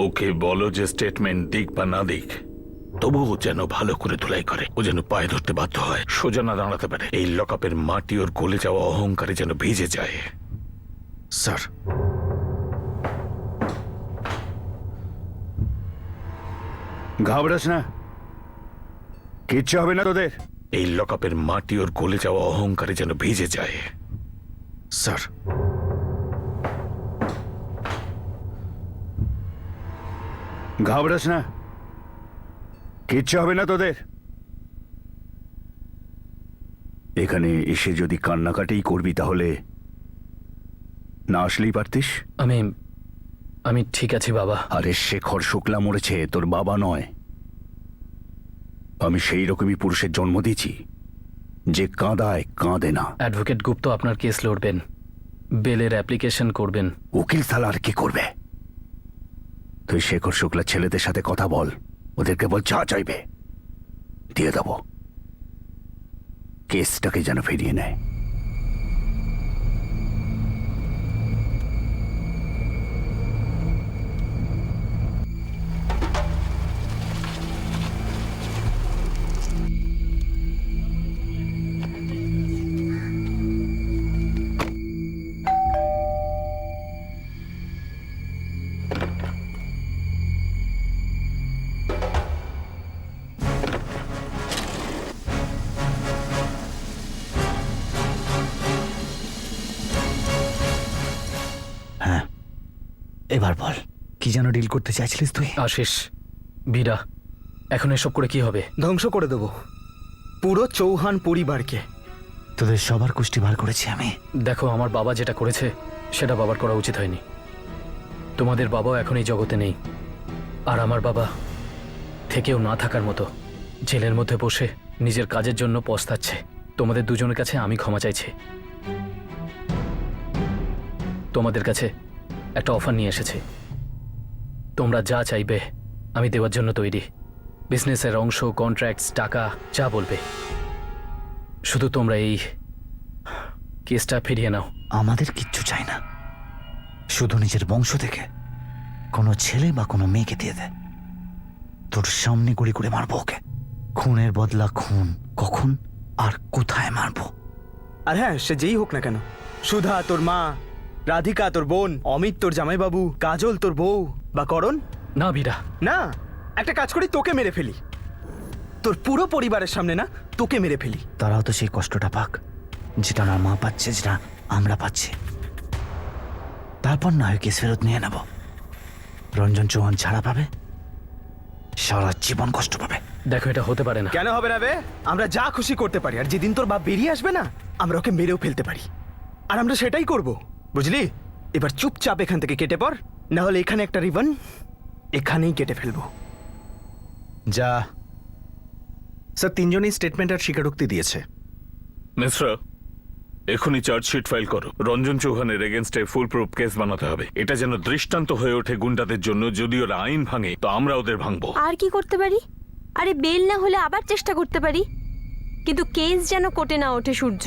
ওকে বলো যে স্টেটমেন্ট দিক বা না দিক, তবুও যেন ভালো করে ধুলাই করে। ও যেন পায়ে ধরতে বাধ্য হয়, সোজা না দাঁড়াতে পারে। এই লকআপের মাটি ওর গলে যাওয়া অহংকারে যেন ভিজে যায়। স্যার, ঘাবড়াস না, কিচ্ছু হবে না তোদের। এই লকআপের মাটি ওর গলে যাওয়া অহংকারে যেন ভিজে যায়। স্যার, ঘাবড়াস না, কিচ্ছু হবে না তোদের। এখানে এসে যদি কান্নাকাটিই করবি তাহলে না আসলেই পারতিস। আমি ঠিক আছি বাবা। আরে শেখর শুক্লা মরেছে, তোর বাবা নয়। আমি সেই রকমই পুরুষের জন্ম দিয়েছি যে কাঁদায় কাঁদে না। অ্যাডভোকেট গুপ্ত আপনার কেস লড়বেন, বেলের অ্যাপ্লিকেশন করবেন। উকিল সালা আর কি করবে? তুই শেখর শুক্লার ছেলেদের সাথে কথা বল, ওদেরকে বল যা চাইবে দিয়ে দেব, কেসটাকে যেন ফিরিয়ে নেয়। এবার বল কি যেন ডিল করতে চাইছিলিস তুই? আশিস, বীরা, এখন এসব করে কি হবে? ধ্বংস করে দেব পুরো চৌহান পরিবারকে। তোদের সবার কুষ্টি বার করেছি আমি। দেখো, আমার বাবা যেটা করেছে সেটা বাবার করা উচিত হয়নি। তোমাদের বাবাও এখন এই জগতে নেই, আর আমার বাবা থেকেও না থাকার মতো জেলের মধ্যে বসে নিজের কাজের জন্য পস্তাচ্ছে। তোমাদের দুজনের কাছে আমি ক্ষমা চাইছি। তোমাদের কাছে একটা অফার নিয়ে এসেছি। তোমরা যা চাইবে আমি দেওয়ার জন্য তৈরি। বিজনেসের অংশ, কন্ট্রাক্টস, টাকা, যা বলবে। শুধু তোমরা এই কেসটা ফিরিয়ে নাও। আমাদের কিচ্ছু চাই না, শুধু নিজের বংশ থেকে কোনো ছেলে বা কোনো মেয়েকে দিয়ে দে। তোর সামনে গুলি করে মারবো ওকে। খুনের বদলা খুন, কখন আর কোথায় মারবো? আর হ্যাঁ, সে যেই হোক না কেন, সুধা তোর মা, রাধিকা তোর বোন, অমিত তোর জামাইবাবু, কাজল তোর বউ, বা করণ। না বীরা, না, একটা কাজ করি, তোকে মেরে ফেলি। তোর পুরো পরিবারের সামনে না, তোকে মেরে ফেলি। তারাও তো সেই কষ্টটা পাক যেটা আমার মা পাচ্ছে, যেটা আমরা পাচ্ছি। তারপর না হয় কেস ফেরত নিয়ে নেব। রঞ্জন চৌহান ছাড়া পাবে, সারা জীবন কষ্ট পাবে। দেখো, এটা হতে পারে না। কেন হবে না বে? আমরা যা খুশি করতে পারি, আর যেদিন তোর বাপ বেরিয়ে আসবে না, আমরা ওকে মেরেও ফেলতে পারি। আর আমরা সেটাই করব, বুঝলি? এবার চুপচাপ এখান থেকে কেটে পড়, না হলে এখানে একটা রিবন এখানেই কেটে ফেলবো। যা। স্যার, তিনজনই স্টেটমেন্ট আর স্বীকারোক্তি দিয়েছে। মিশ্রা, এখনই চার্জশিট ফাইল করো। রঞ্জন চৌহানের এগেনস্টে ফুল প্রুফ কেস বানাতে হবে। এটা যেন দৃষ্টান্ত হয়ে ওঠে গুন্ডাদের জন্য। যদি ওরা আইন ভাঙে তো আমরা ওদের ভাঙবো। আর কি করতে পারি? আরে বেল না হলে আবার চেষ্টা করতে পারি, কিন্তু কেস যেন কোটে না ওঠে সূর্য।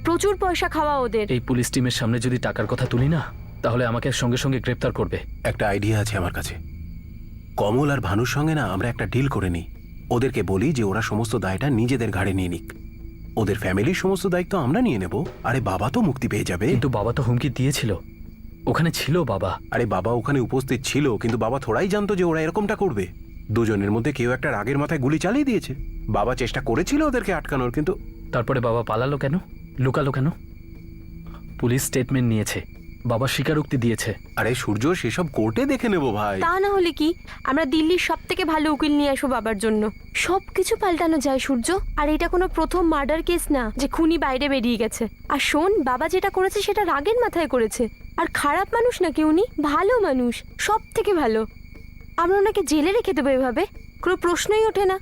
প্রচুর পয়সা খাওয়া ওদের। এই পুলিশ টিমের সামনে যদি টাকার কথা তুলি না, তাহলে আমাকে সঙ্গে সঙ্গে গ্রেপ্তার করবে। একটা আইডিয়া আছে আমার কাছে। কমল আর ভানুর সঙ্গে না আমরা একটা ডিল করে নিই। ওদেরকে বলি যে ওরা সমস্ত দায়টা নিজেদের ঘাড়ে নিয়ে নিক। ওদের ফ্যামিলির সমস্ত দায়িত্ব আমরা নিয়ে নেব। আরে বাবা তো মুক্তি পেয়ে যাবে। কিন্তু বাবা তো হুমকি দিয়েছিল, ওখানে ছিল বাবা। আরে বাবা ওখানে উপস্থিত ছিল, কিন্তু বাবা থোড়াই জানতো যে ওরা এরকমটা করবে। দুজনের মধ্যে কেউ একটা রাগের মাথায় গুলি চালিয়ে দিয়েছে। বাবা চেষ্টা করেছিল ওদেরকে আটকানোর, কিন্তু তারপরে বাবা পালালো কেন, লুকালো কেন? পুলিশ স্টেটমেন্ট নিয়েছে, বাবা স্বীকারোক্তি দিয়েছে। আরে সূর্য, সেসব কোর্টে দেখে নেব ভাই। তা না হলে কি, আমরা দিল্লির সব থেকে ভালো উকিল নিয়ে আসবো বাবার জন্য। সব কিছু পাল্টানো যায় সূর্য। আর এটা কোনো প্রথম মার্ডার কেস না যে খুনি বাইরে বেরিয়ে গেছে। আর শোন, বাবা যেটা করেছে সেটা রাগের মাথায় করেছে। আর খারাপ মানুষ নাকি উনি? ভালো মানুষ, সব থেকে ভালো। আমরা ওনাকে জেলে রেখে দেবো এভাবে? কোনো প্রশ্নই ওঠে না।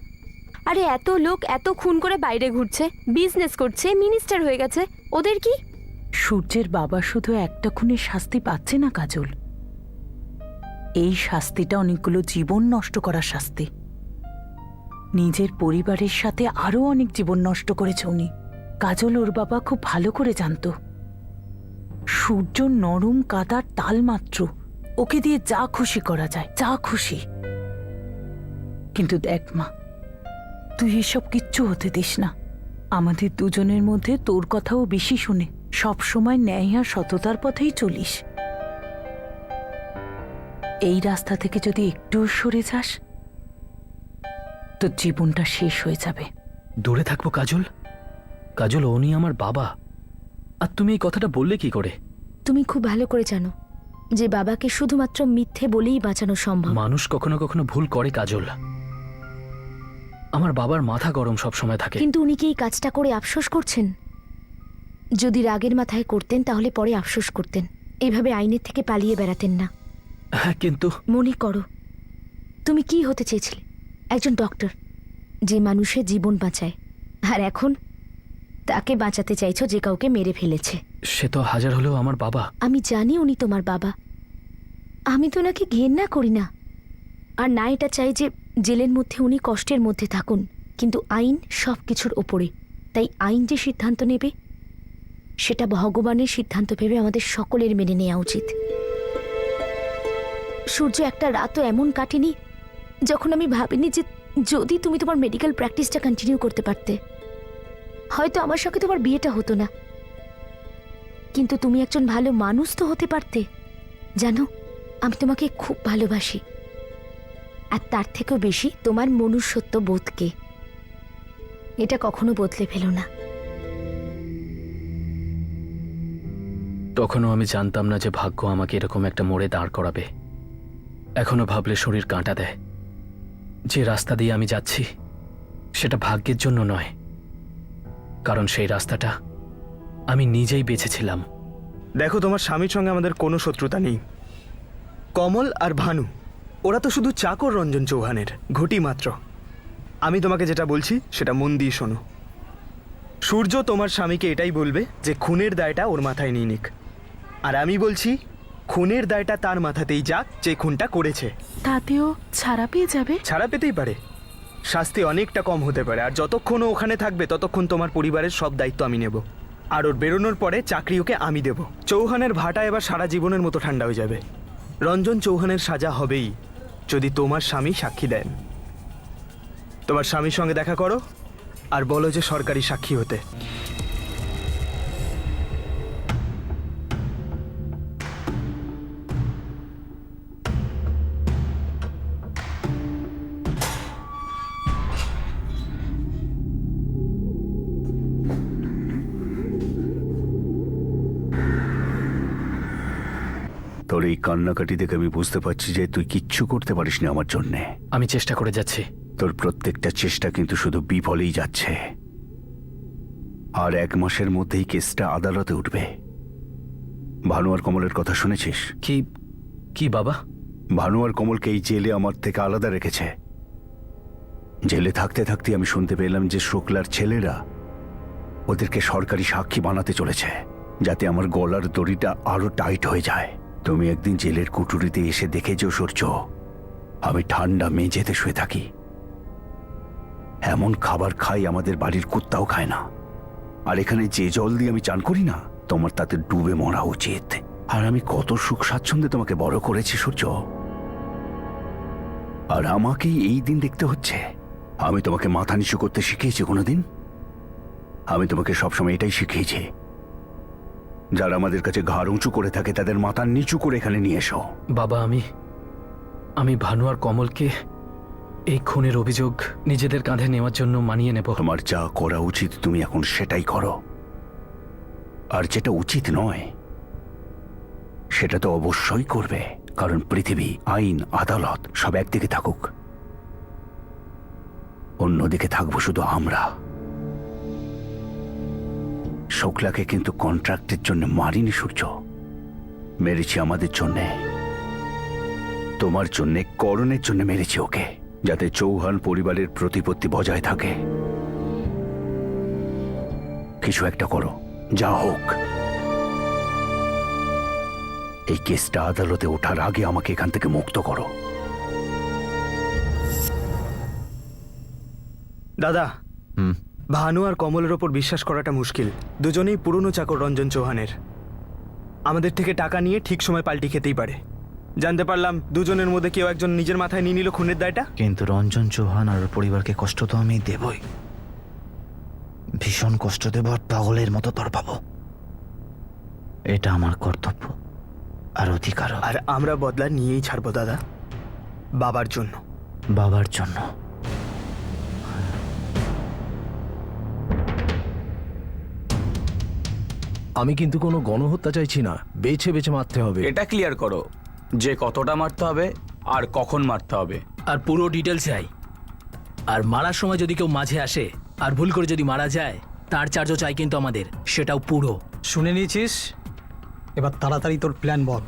আরে এত লোক এত খুন করে বাইরে ঘুরছে, বিজনেস করছে, মিনিস্টার হয়ে গেছে, ওদের কি? সূর্যের বাবা শুধু একটা খুনের শাস্তি পাচ্ছে না কাজল, এই শাস্তিটা অনেকগুলো জীবন নষ্ট করার শাস্তি। নিজের পরিবারের সাথে আরো অনেক জীবন নষ্ট করেছে উনি। কাজল ওর বাবা খুব ভালো করে জানতো সূর্য নরম কাদার তাল মাত্র, ওকে দিয়ে যা খুশি করা যায়, যা খুশি। কিন্তু দেখ মা, তুই এসব কিচ্ছু হতে দিস না। আমাদের দুজনের মধ্যে তোর কথাও বেশি শুনে সব সময় ন্যায় আর সততার পথেই চলিস। এই রাস্তা থেকে যদি একটু সরে যাস, তোর জীবনটা শেষ হয়ে যাবে। দূরে থাকবো কাজল? কাজল, উনি আমার বাবা। আর তুমি এই কথাটা বললে কি করে? তুমি খুব ভালো করে জানো যে বাবাকে শুধুমাত্র মিথ্যে বলেই বাঁচানো সম্ভব। মানুষ কখনো কখনো ভুল করে কাজল। আমার বাবার মাথা গরম সব সময় থাকে। কিন্তু উনি কি এই কাজটা করে আফসোস করছেন? যদি রাগের মাথায় করতেন তাহলে পরে আফসোস করতেন, এইভাবে আইনের থেকে পালিয়ে বেড়াতেন না। হ্যাঁ, কিন্তু মনে করো তুমি কি হতে চেয়েছিলে? একজন ডক্টর যে মানুষের জীবন বাঁচায়, আর এখন তাকে বাঁচাতে চাইছো যে কাউকে মেরে ফেলেছে। সে তো হাজার হলেও আমার বাবা। আমি জানি উনি তোমার বাবা, আমি তো ওনাকে ঘেন্না করি না, আর না এটা চাই যে জেলের মধ্যে উনি কষ্টের মধ্যে থাকুন। কিন্তু আইন সব কিছুর ওপরে, তাই আইন যে সিদ্ধান্ত নেবে সেটা ভগবানের সিদ্ধান্ত ভেবে আমাদের সকলের মেনে নেওয়া উচিত। সূর্য, একটা রাতও এমন কাটেনি যখন আমি ভাবিনি যে যদি তুমি তোমার মেডিকেল প্র্যাকটিসটা কন্টিনিউ করতে পারতে, হয়তো আমার সঙ্গে তোমার বিয়েটা হতো না, কিন্তু তুমি একজন ভালো মানুষ তো হতে পারতে। জানো, আমি তোমাকে খুব ভালোবাসি, আর তার থেকেও বেশি তোমার মনুষ্যত্ব বোধকে। এটা কখনো বদলে ফেলো না। তখনও আমি জানতাম না যে ভাগ্য আমাকে এরকম একটা মোড়ে দাঁড় করাবে। এখনো ভাবলে শরীর কাঁটা দেয়। যে রাস্তা দিয়ে আমি যাচ্ছি সেটা ভাগ্যের জন্য নয়, কারণ সেই রাস্তাটা আমি নিজেই বেছেছিলাম। দেখো, তোমার স্বামীর সঙ্গে আমাদের কোনো শত্রুতা নেই। কমল আর ভানু ওরা তো শুধু চাকর রঞ্জন চৌহানের, ঘটি মাত্র। আমি তোমাকে যেটা বলছি সেটা মন দিয়ে শোনো। সূর্য তোমার স্বামীকে এটাই বলবে যে খুনের দায়টা ওর মাথায় নিয়ে নিক, আর আমি বলছি খুনের দায়টা তার মাথাতেই যাক যে খুনটা করেছে। তাতেও ছাড়া পেয়ে যাবে? ছাড়া পেতেই পারে, শাস্তি অনেকটা কম হতে পারে। আর যতক্ষণ ও ওখানে থাকবে ততক্ষণ তোমার পরিবারের সব দায়িত্ব আমি নেব, আর ওর বেরোনোর পরে চাকরি ওকে আমি দেব। চৌহানের ভাটা এবার সারা জীবনের মতো ঠান্ডা হয়ে যাবে। রঞ্জন চৌহানের সাজা হবেই যদি তোমার স্বামী সাক্ষী দেন। তোমার স্বামীর সঙ্গে দেখা করো আর বলো যে সরকারি সাক্ষী হতে। তোর এই কান্নাকাটি দেখে আমি বুঝতে পারছি যে তুই কিচ্ছু করতে পারিসনি আমার জন্যে। আমি চেষ্টা করে যাচ্ছি। তোর প্রত্যেকটা চেষ্টা কিন্তু শুধু বিফলেই যাচ্ছে। আর 1 মাসের মধ্যেই কেসটা আদালতে উঠবে। ভানু আর কমলের কথা শুনেছিস? কি কি বাবা? ভানু আর কমলকে এই জেলে আমার থেকে আলাদা রেখেছে। জেলে থাকতে থাকতে আমি শুনতে পেলাম যে শুক্লার ছেলেরা ওদেরকে সরকারি সাক্ষী বানাতে চলেছে, যাতে আমার গলার দড়িটা আরো টাইট হয়ে যায়। তুমি একদিন জেলের কুটুরিতে এসে দেখেছো সূর্য, আমি ঠান্ডা মেঝেতে শুয়ে থাকি। এমন খাবার খাই আমাদের বাড়ির কুত্তাও খায় না। আর এখানে যে জল দিয়ে আমি চান করি না, তোমার তাতে ডুবে মরা উচিত। আর আমি কত সুখ স্বাচ্ছন্দ্যে তোমাকে বড় করেছি সূর্য, আর আমাকেই এই দিন দেখতে হচ্ছে। আমি তোমাকে মাথা নিচু করতে শিখিয়েছি কোনোদিন? আমি তোমাকে সবসময় এটাই শিখিয়েছি, যারা আমাদের কাছে ঘাড় উঁচু করে থাকে তাদের মাথা নিচু করে এখানে নিয়ে এসো। বাবা, আমি ভানু আর কমলকে এই খুনের অভিযোগ নিজেদের কাঁধে নেওয়ার জন্য মানিয়ে নেব। তোমার যা করা উচিত তুমি এখন সেটাই করো, আর যেটা উচিত নয় সেটা তো অবশ্যই করবে, কারণ পৃথিবী, আইন, আদালত সব একদিকে থাকুক, অন্যদিকে থাকবো শুধু আমরা। শুক্লাকে কিন্তু কন্ট্রাক্টের জন্য মারিনি সূর্য, মেরেছি আমাদের জন্যে, তোমার জন্যে, করণের জন্য মেরেছি ওকে, যাতে চৌহান পরিবারের প্রতিপত্তি বজায় থাকে। কিছু একটা করো, যা হোক। এই কেসটা আদালতে ওঠার আগে আমাকে এখান থেকে মুক্ত করো। দাদা, ভানু আর কমলের ওপর বিশ্বাস করাটা মুশকিল। দুজনেই পুরনো চাকর রঞ্জন চৌহানের। আমাদের থেকে টাকা নিয়ে ঠিক সময় পাল্টি খেতেই পারে। জানতে পারলাম দুজনের মধ্যে কেউ একজন নিজের মাথায় নিয়ে নিল খুনের দায়টা। কিন্তু রঞ্জন চৌহান আর ওর পরিবারকে কষ্ট তো আমি দেবই, ভীষণ কষ্ট দেব, আর পাগলের মতো তড়পাবো। এটা আমার কর্তব্য আর অধিকারও। আর আমরা বদলা নিয়েই ছাড়বো দাদা, বাবার জন্য। বাবার জন্য? আমি কিন্তু কোনো গণহত্যা চাইছি না, বেছে বেছে মারতে হবে। এটা ক্লিয়ার করো যে কতটা মারতে হবে আর কখন মারতে হবে, আর পুরো ডিটেলস চাই। আর মারার সময় যদি কেউ মাঝে আসে আর ভুল করে যদি মারা যায়, তার চার্জও চাই কিন্তু আমাদের, সেটাও পুরো। শুনে নিয়েছিস? এবার তাড়াতাড়ি তোর প্ল্যান বল।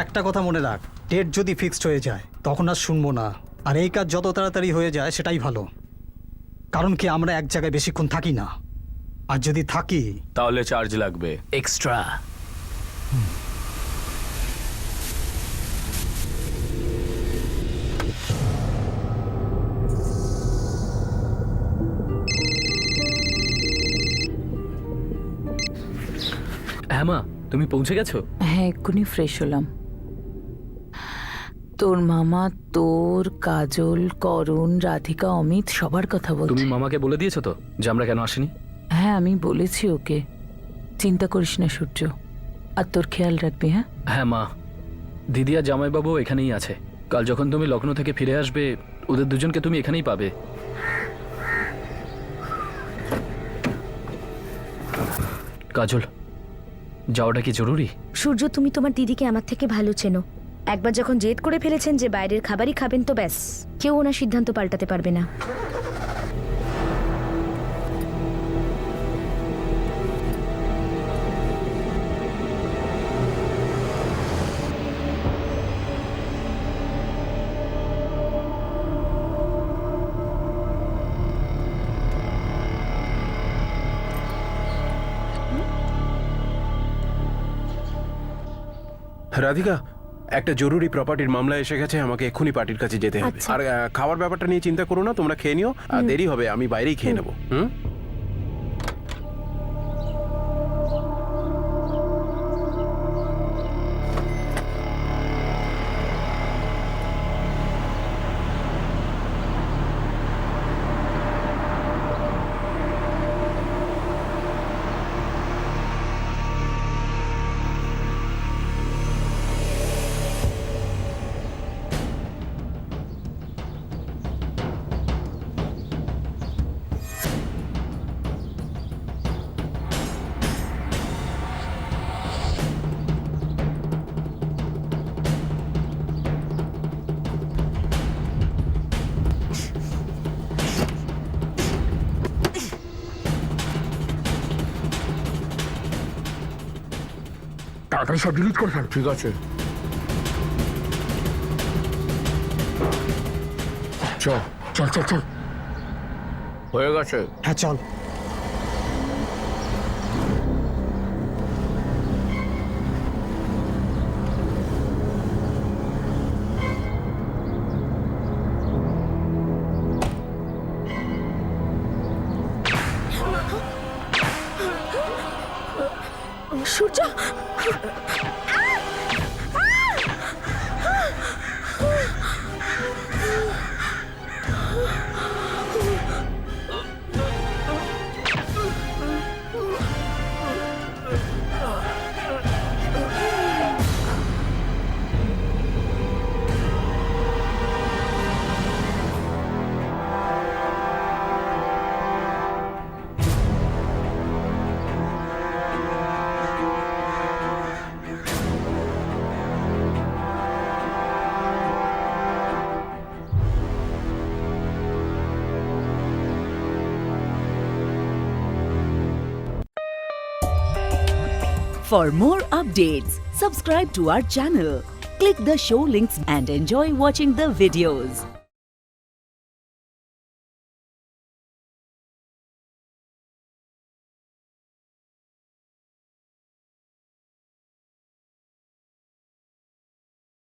একটা কথা মনে রাখ, ডেট যদি ফিক্সড হয়ে যায় তখন আর শুনবো না। আর এই কাজ যত তাড়াতাড়ি হয়ে যায় সেটাই ভালো, কারণ কি আমরা এক জায়গায় বেশিক্ষণ থাকি না, আর যদি থাকি তাহলে চার্জ লাগবে এক্সট্রা। হ্যাঁ মা, তুমি পৌঁছে গেছো? হ্যাঁ, এক্ষুনি ফ্রেশ হলাম। তোর মামা তোর, কাজল, করণ, রাধিকা, অমিত সবার কথা বলছে। তুমি মামাকে বলে দিয়েছো তো যে আমরা কেন আসিনি? হ্যাঁ, আমি বলেছি ওকে। চিন্তা করিস না সূর্য, আর তোর খেয়াল রাখবি। হ্যাঁ হ্যাঁ মা, দিদি আর জামাইবাবু এখানেই আছে। কাল যখন তুমি লখনৌ থেকে ফিরে আসবে, ওদের দুজনকে তুমি এখানেই পাবে। কাজল, যাওয়াটা কি জরুরি? সূর্য, তুমি তোমার দিদিকে আমার থেকে ভালো চেনো। একবার যখন জেদ করে ফেলেছেন যে বাইরের খাবারই খাবেন, তো ব্যাস, কেউ ওনার সিদ্ধান্ত পাল্টাতে পারবে না। রাধিকা, একটা জরুরি প্রপার্টির মামলা এসে গেছে, আমাকে এক্ষুনি পার্টির কাছে যেতে হবে। আচ্ছা। আর খাওয়ার ব্যাপারটা নিয়ে চিন্তা করো না, তোমরা খেয়ে নিও। আর দেরি হবে, আমি বাইরেই খেয়ে নেবো। হুম। তাড়াতাড়ি সব ডিলিট করে ফেল। ঠিক আছে, চল চল চল চল। হয়ে গেছে। হ্যাঁ চল। সূর্য, For more updates, subscribe to our channel, click the show links and enjoy watching the videos.